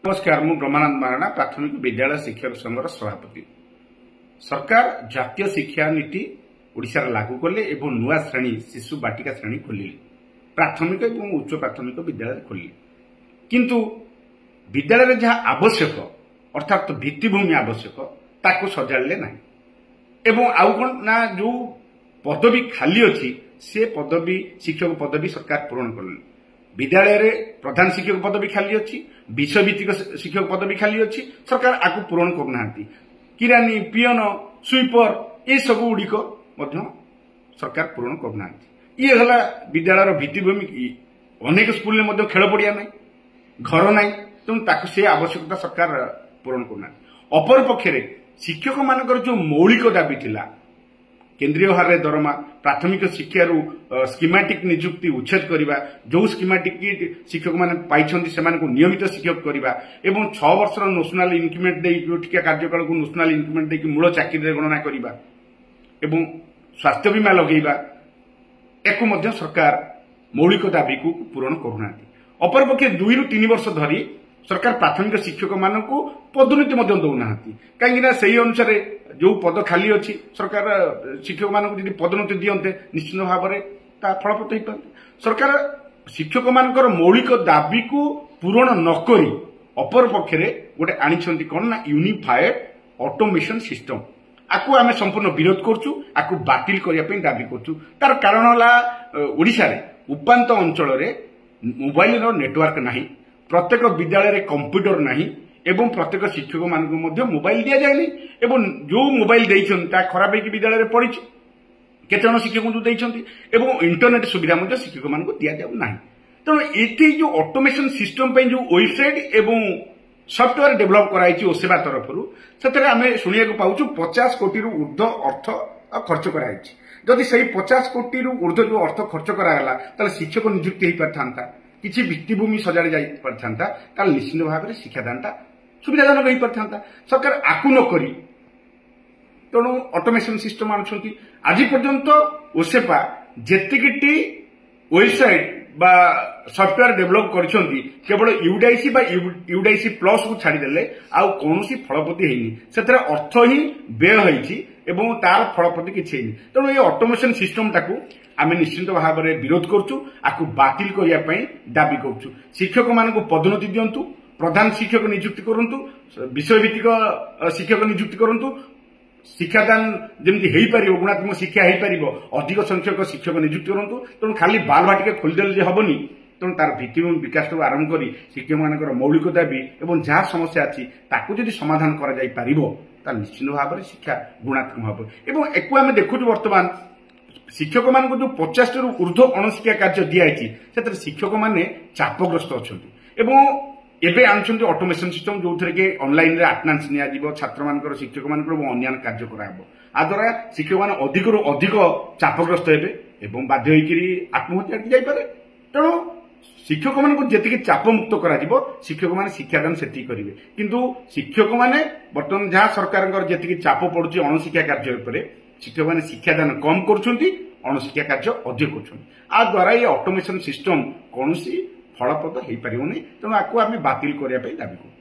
नमस्कार मु ब्रह्मानंद महाराणा प्राथमिक विद्यालय शिक्षक संघर सभापति। सरकार जातीय शिक्षा नीति ओडिशा लागू कले एवं नुआ श्रेणी शिशु बाटिका श्रेणी खोलिले प्राथमिक और उच्च प्राथमिक विद्यालय खोलिले किंतु विद्यालय जहाँ आवश्यक अर्थात भित्तिभूमि आवश्यक ताको सजाड़े ना एवं आउ कौन ना जो पदवी खाली अच्छी से पदवी शिक्षक पदवी सरकार पूरण कले विद्यालय रे प्रधान शिक्षक पदवी खाली अच्छी विषय भित्तिक शिक्षक पदवी खाली अच्छी सरकार आपको पूरण करना किरानी पियन स्वीपर ये सब गुड़िक सरकार पूरण करना ये है विद्यालय भित्तिभूमि अनेक स्कूल में खेल पड़िया ना घर ना तेणु से आवश्यकता सरकार पूरण करना अपर पक्षे शिक्षक मानकर जो मौलिक दाबी थिला केंद्रीय हारे दरमा प्राथमिक शिक्षारू स्कीमेटिक नियुक्ति उच्छेद करवा जो स्कीमेटिक शिक्षक माने पाइछंती सेमान को नियमित शिक्षक करवा एवं 6 वर्षर नेशनल इंक्रीमेंट दे टिका कार्यकाल को नेशनल इंक्रीमेंट दे मूल चाकरी गणना करवा एवं स्वास्थ्य बीमा लगेवा एको मध्य सरकार मौलिक दाबी को पूरण करूना अपर पक्षे 2 ରୁ 3 वर्ष धरी सरकार प्राथमिक शिक्षक मान पदोन्नति दौना कहीं से अनुसार जो पद खाली अच्छी सरकार शिक्षक मान पदोन्नति दियंते निश्चित भाव में फलप्रद हो पाते सरकार शिक्षक मान मौलिक दाबी को पूरण नक अपर पक्षे गोटे आनी कौन ना यूनिफाएड ऑटोमेशन सिस्टम आपको आम संपूर्ण विरोध करछु आपको बातिल करने दाबी करछु तार कारण है ओडिशा रे उपांत अंचल रे मोबाइल नेटवर्क नहीं प्रत्येक विद्यालय रे कंप्यूटर नहीं एवं प्रत्येक शिक्षक मान मोबाइल दि जाए एवं जो मोबाइल देता खराब हो विद्यालय पड़ी केतन शिक्षक जो देती एवं इंटरनेट सुविधा शिक्षक मान दि जाऊना तेणु ये जो ऑटोमेशन सिस्टम पे जो वेबसाइट एवं सॉफ्टवेयर डेभलप कराई ओसेवा तरफ से आम शुणा पाचु 50 कोटी ऊर्ध्व अर्थ खर्च कराई जदि से 50 कोटी ऊर्ध्व जो अर्थ खर्च कराला शिक्षक नियुक्ति हो पारि किसी भित्तिभूमि सजाड़ी जा पारिता निश्चित भाव में शिक्षादानटा सुविधाजनक हो पारिता सरकार आकु नक तेणु ऑटोमेशन सिस्टम आनुंट आज पर्यंत ओसेपा जेतिकी वेबसाइट बा सॉफ्टवेयर डेभलप करछंती केवल यूडाईसी बा यूडाईसी प्लस को छाड़ीदेले आउ कौन फलप्रति होनी से अर्थ ही व्यय होती एवं तार फलप्रति किसी तेणु ये ऑटोमेशन सिस्टम टाकू आम निश्चित भाव में विरोध करुँ आपको बातिल करने दाबी करुँ शिक्षक मान पदोन्नति दिंतु प्रधान शिक्षक नियुक्ति करूँ विषय भित्तिक शिक्षक नियुक्ति करूँ शिक्षादान जमी हो पार गुणात्मक शिक्षा हो पार अधिक संख्यक शिक्षक नियुक्ति करूँ तेणु खाली बाल भाटिका खोलीदेले हेनी तेणु तार भित्तिभूमि विकास आरंभ कर शिक्षक मान मौलिक दाबी और जहाँ समस्या अच्छी ताकू समाधान कर निश्चित भाव में शिक्षा गुणात्मक भाव एवं एक आम देखु बर्तमान शिक्षक मान जो 50 ରୁ ऊर्ध्व अणशिक्षा कार्य दिखाई से शिक्षक मैंने चापग्रस्त अच्छा एवं आनुंट ऑटोमेशन सिस्टम जो थे कि ऑनलाइन रे अटेंडेंस निया छात्र मान शिक्षक मान अन्य कार्य कराब आ द्वारा शिक्षक मान अधिक रू अधिक चापग्रस्त हे बाध्य आत्महत्या जापे तेणु शिक्षक मान जी चाप मुक्त कर शिक्षक मैंने शिक्षादान से करेंगे किंतु शिक्षक मैंने बर्तमान जहाँ सरकार जी चाप पड़ुची अणशिक्षा कार्य शिक्षक मैंने शिक्षादान कम करशिक्षा कार्य अधिक कर द्वारा ये ऑटोमेशन सिस्टम कौन फलप्रद हो पार तेणु आपको आम बातिल करने दाबी करूँ।